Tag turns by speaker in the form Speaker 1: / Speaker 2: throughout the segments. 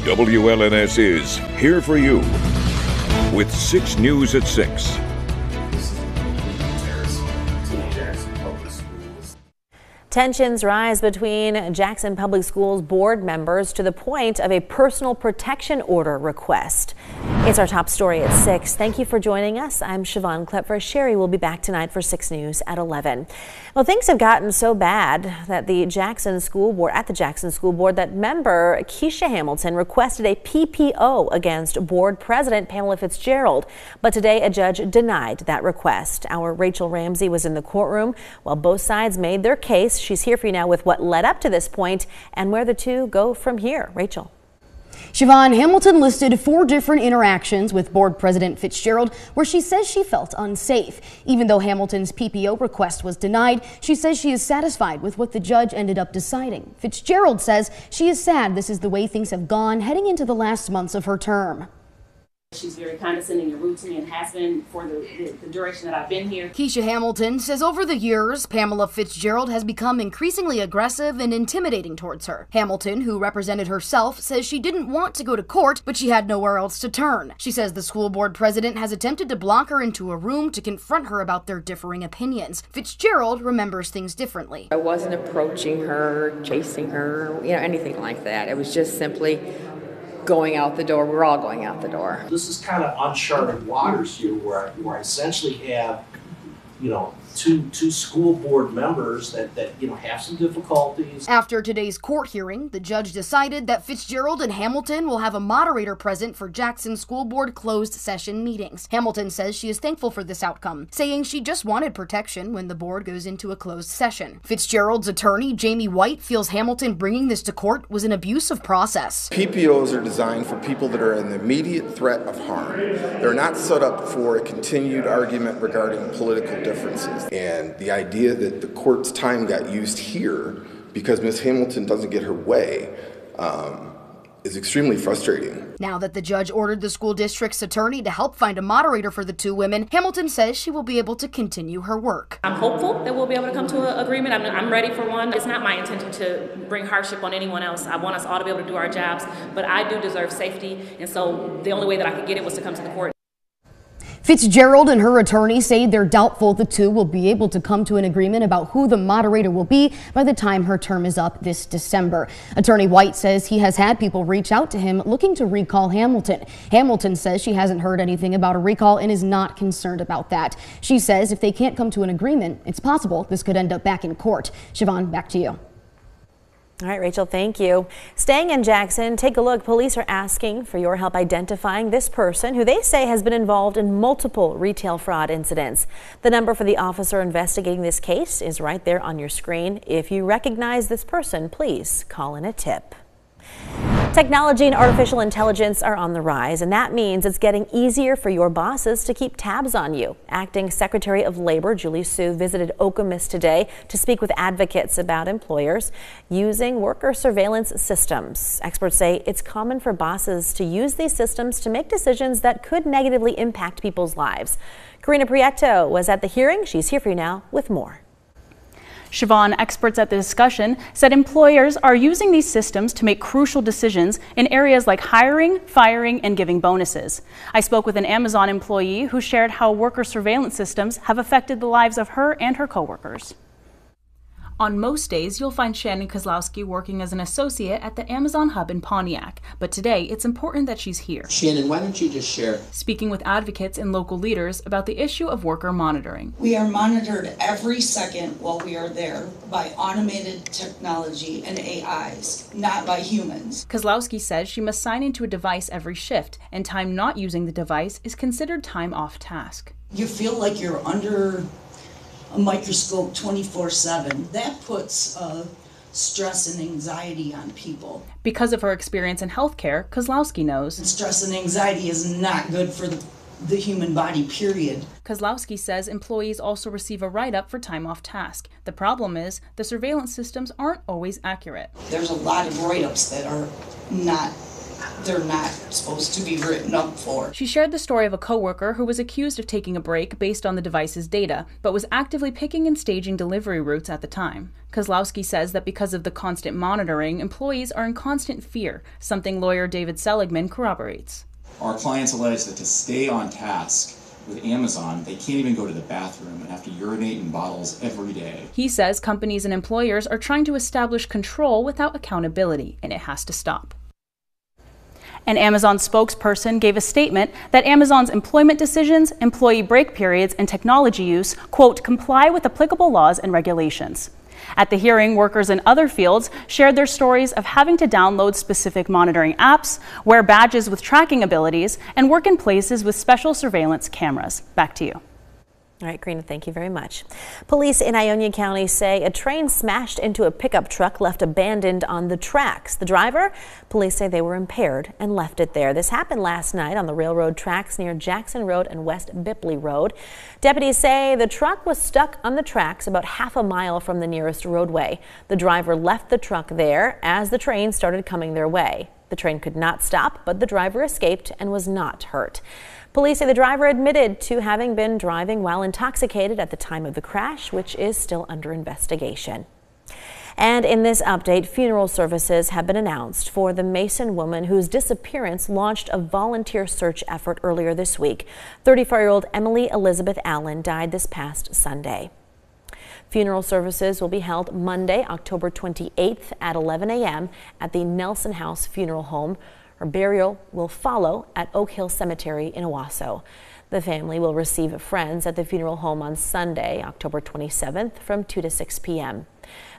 Speaker 1: WLNS is here for you with 6 News at 6.
Speaker 2: Tensions rise between Jackson Public Schools board members to the point of a personal protection order request. It's our top story at 6. Thank you for joining us. I'm Siobhan Klepfer. Sherry will be back tonight for 6 News at 11. Well, things have gotten so bad that the Jackson School Board, that member Keisha Hamilton requested a PPO against board president Pamela Fitzgerald. But today a judge denied that request. Our Rachel Ramsey was in the courtroom while both sides made their case. She's here for you now with what led up to this point and where the two go from here. Rachel.
Speaker 3: Siobhan, Hamilton listed 4 different interactions with board president Fitzgerald where she says she felt unsafe. Even though Hamilton's PPO request was denied, she says she is satisfied with what the judge ended up deciding. Fitzgerald says she is sad this is the way things have gone heading into the last months of her term.
Speaker 4: She's very condescending and rude to me and has been for the duration that I've been here.
Speaker 3: Keisha Hamilton says over the years, Pamela Fitzgerald has become increasingly aggressive and intimidating towards her. Hamilton, who represented herself, says she didn't want to go to court, but she had nowhere else to turn. She says the school board president has attempted to block her into a room to confront her about their differing opinions. Fitzgerald remembers things differently.
Speaker 5: I wasn't approaching her, chasing her, anything like that. It was just simply going out the door. We're all going out the door.
Speaker 6: This is kind of uncharted waters here where I essentially have, two school board members that have some difficulties.
Speaker 3: After today's court hearing, the judge decided that Fitzgerald and Hamilton will have a moderator present for Jackson School Board closed session meetings. Hamilton says she is thankful for this outcome, saying she just wanted protection when the board goes into a closed session. Fitzgerald's attorney, Jamie White, feels Hamilton bringing this to court was an abusive process.
Speaker 7: PPOs are designed for people that are in the immediate threat of harm. They're not set up for a continued argument regarding political differences. And the idea that the court's time got used here because Ms. Hamilton doesn't get her way is extremely frustrating.
Speaker 3: Now that the judge ordered the school district's attorney to help find a moderator for the 2 women, Hamilton says she will be able to continue her work.
Speaker 4: I'm hopeful that we'll be able to come to an agreement. I'm ready for one. It's not my intention to bring hardship on anyone else. I want us all to be able to do our jobs, but I do deserve safety, and so the only way that I could get it was to come to the court.
Speaker 3: Fitzgerald and her attorney say they're doubtful the two will be able to come to an agreement about who the moderator will be by the time her term is up this December. Attorney White says he has had people reach out to him looking to recall Hamilton. Hamilton says she hasn't heard anything about a recall and is not concerned about that. She says if they can't come to an agreement, it's possible this could end up back in court. Siobhan, back to you.
Speaker 2: All right, Rachel, thank you. Staying in Jackson, take a look. Police are asking for your help identifying this person who they say has been involved in multiple retail fraud incidents. The number for the officer investigating this case is right there on your screen. If you recognize this person, please call in a tip. Technology and artificial intelligence are on the rise, and that means it's getting easier for your bosses to keep tabs on you. Acting Secretary of Labor Julie Su visited Okemos today to speak with advocates about employers using worker surveillance systems. Experts say it's common for bosses to use these systems to make decisions that could negatively impact people's lives. Karina Prieto was at the hearing. She's here for you now with more.
Speaker 8: Siobhan, experts at the discussion said employers are using these systems to make crucial decisions in areas like hiring, firing, and giving bonuses. I spoke with an Amazon employee who shared how worker surveillance systems have affected the lives of her and her coworkers. On most days, you'll find Shannon Kozlowski working as an associate at the Amazon hub in Pontiac, but today it's important that she's here.
Speaker 9: Shannon, why don't you just share?
Speaker 8: Speaking with advocates and local leaders about the issue of worker monitoring.
Speaker 10: We are monitored every second while we are there by automated technology and AIs, not by humans.
Speaker 8: Kozlowski says she must sign into a device every shift, and time not using the device is considered time off task.
Speaker 10: You feel like you're under a microscope 24/7. That puts stress and anxiety on people.
Speaker 8: Because of her experience in healthcare, Kozlowski knows
Speaker 10: stress and anxiety is not good for the human body, period.
Speaker 8: Kozlowski says employees also receive a write-up for time off task. The problem is the surveillance systems aren't always accurate.
Speaker 10: There's a lot of write-ups that are not they're not supposed to be written up for.
Speaker 8: She shared the story of a coworker who was accused of taking a break based on the device's data, but was actively picking and staging delivery routes at the time. Kozlowski says that because of the constant monitoring, employees are in constant fear, something lawyer David Seligman corroborates.
Speaker 9: Our clients allege that to stay on task with Amazon, they can't even go to the bathroom and have to urinate in bottles every day.
Speaker 8: He says companies and employers are trying to establish control without accountability, and it has to stop. An Amazon spokesperson gave a statement that Amazon's employment decisions, employee break periods, and technology use, quote, comply with applicable laws and regulations. At the hearing, workers in other fields shared their stories of having to download specific monitoring apps, wear badges with tracking abilities, and work in places with special surveillance cameras. Back to you.
Speaker 2: All right, Karina, thank you very much. Police in Ionia County say a train smashed into a pickup truck left abandoned on the tracks. The driver, police say they were impaired and left it there. This happened last night on the railroad tracks near Jackson Road and West Bipley Road. Deputies say the truck was stuck on the tracks about half a mile from the nearest roadway. The driver left the truck there as the train started coming their way. The train could not stop, but the driver escaped and was not hurt. Police say the driver admitted to having been driving while intoxicated at the time of the crash, which is still under investigation. And in this update, funeral services have been announced for the Mason woman whose disappearance launched a volunteer search effort earlier this week. 34-year-old Emily Elizabeth Allen died this past Sunday. Funeral services will be held Monday, October 28th at 11 a.m. at the Nelson House Funeral Home. Her burial will follow at Oak Hill Cemetery in Owasso. The family will receive friends at the funeral home on Sunday, October 27th from 2 to 6 p.m.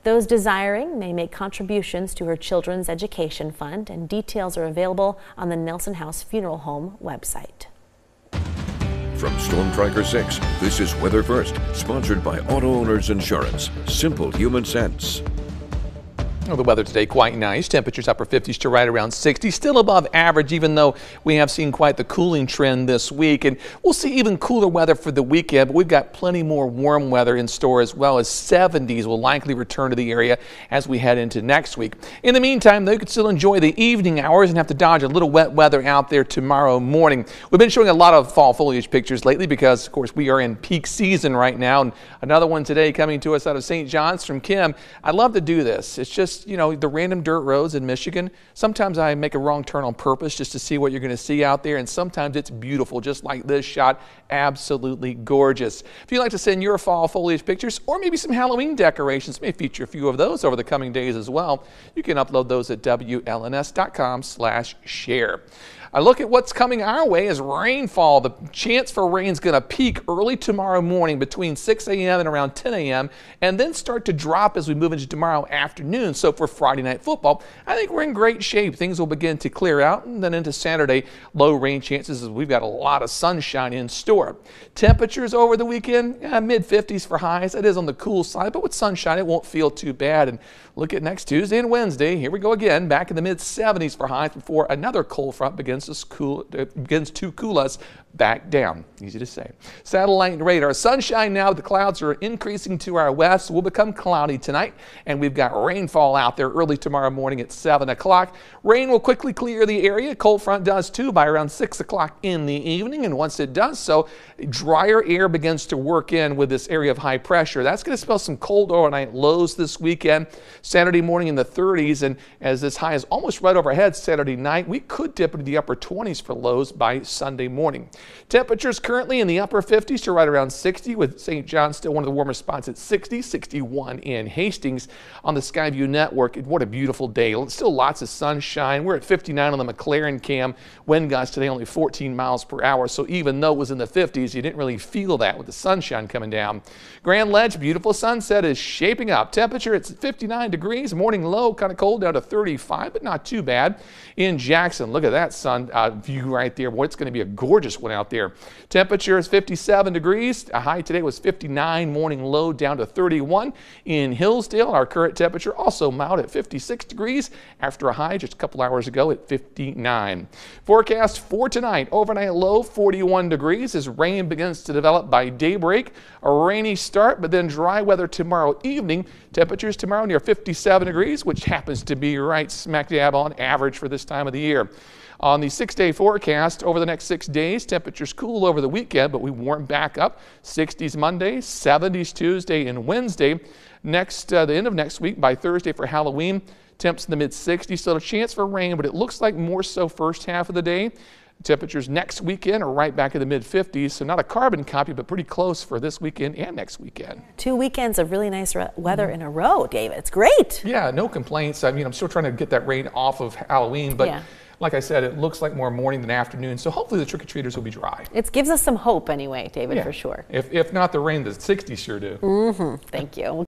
Speaker 2: Those desiring may make contributions to her children's education fund, and details are available on the Nelson House Funeral Home website.
Speaker 1: From Storm Tracker 6, this is Weather First, sponsored by Auto Owners Insurance. Simple human sense.
Speaker 11: Well, the weather today quite nice. Temperatures upper 50s to right around 60, still above average, even though we have seen quite the cooling trend this week. And we'll see even cooler weather for the weekend, but we've got plenty more warm weather in store, as well as 70s will likely return to the area as we head into next week. In the meantime, though, you can still enjoy the evening hours and have to dodge a little wet weather out there tomorrow morning. We've been showing a lot of fall foliage pictures lately because, of course, we are in peak season right now. And another one today coming to us out of St. John's from Kim. I love to do this. It's just, you know, the random dirt roads in Michigan. Sometimes I make a wrong turn on purpose just to see what you're going to see out there, and sometimes it's beautiful, just like this shot. Absolutely gorgeous. If you'd like to send your fall foliage pictures or maybe some Halloween decorations, may feature a few of those over the coming days as well. You can upload those at WLNS.com/share. A look at what's coming our way is rainfall. The chance for rain is going to peak early tomorrow morning between 6 a.m. and around 10 a.m. and then start to drop as we move into tomorrow afternoon. So for Friday night football, I think we're in great shape. Things will begin to clear out, and then into Saturday, low rain chances as we've got a lot of sunshine in store. Temperatures over the weekend, mid-50s for highs. It is on the cool side, but with sunshine, it won't feel too bad. And look at next Tuesday and Wednesday. Here we go again, back in the mid-70s for highs before another cold front begins to cool us back down. Easy to say. Satellite and radar. Sunshine now. The clouds are increasing to our west. Will become cloudy tonight, and we've got rainfall out there early tomorrow morning at 7 o'clock. Rain will quickly clear the area. Cold front does too by around 6 o'clock in the evening, and once it does so, drier air begins to work in with this area of high pressure. That's going to spell some cold overnight lows this weekend. Saturday morning in the 30s, and as this high is almost right overhead Saturday night, we could dip into the upper 20s for lows by Sunday morning. Temperatures currently in the upper 50s to right around 60, with St. John still one of the warmer spots at 60, 61 in Hastings on the Skyview network. What a beautiful day. Still lots of sunshine. We're at 59 on the McLaren cam. Wind gusts today only 14 miles per hour, so even though it was in the 50s, you didn't really feel that with the sunshine coming down. Grand Ledge, beautiful sunset is shaping up. Temperature, it's 59 degrees. Morning low, kind of cold, down to 35, but not too bad. In Jackson, look at that sun view right there. Boy, it's going to be a gorgeous one out there. Temperature is 57 degrees. A high today was 59. Morning low down to 31. In Hillsdale, our current temperature also also mild at 56 degrees after a high just a couple hours ago at 59. Forecast for tonight, overnight low 41 degrees as rain begins to develop by daybreak. A rainy start, but then dry weather tomorrow evening. Temperatures tomorrow near 57 degrees, which happens to be right smack dab on average for this time of the year. On the 6-day forecast, over the next 6 days, temperatures cool over the weekend, but we warm back up. 60s Monday, 70s Tuesday and Wednesday. The end of next week, by Thursday for Halloween, temps in the mid-60s. Still a chance for rain, but it looks like more so first half of the day. Temperatures next weekend are right back in the mid-50s, so not a carbon copy, but pretty close for this weekend and next weekend.
Speaker 2: 2 weekends of really nice weather in a row, David. It's great.
Speaker 11: Yeah, no complaints. I mean, I'm still trying to get that rain off of Halloween, but like I said, it looks like more morning than afternoon, so hopefully the trick-or-treaters will be dry.
Speaker 2: It gives us some hope anyway, David, for sure.
Speaker 11: If not the rain, the 60s sure do.
Speaker 2: Thank you.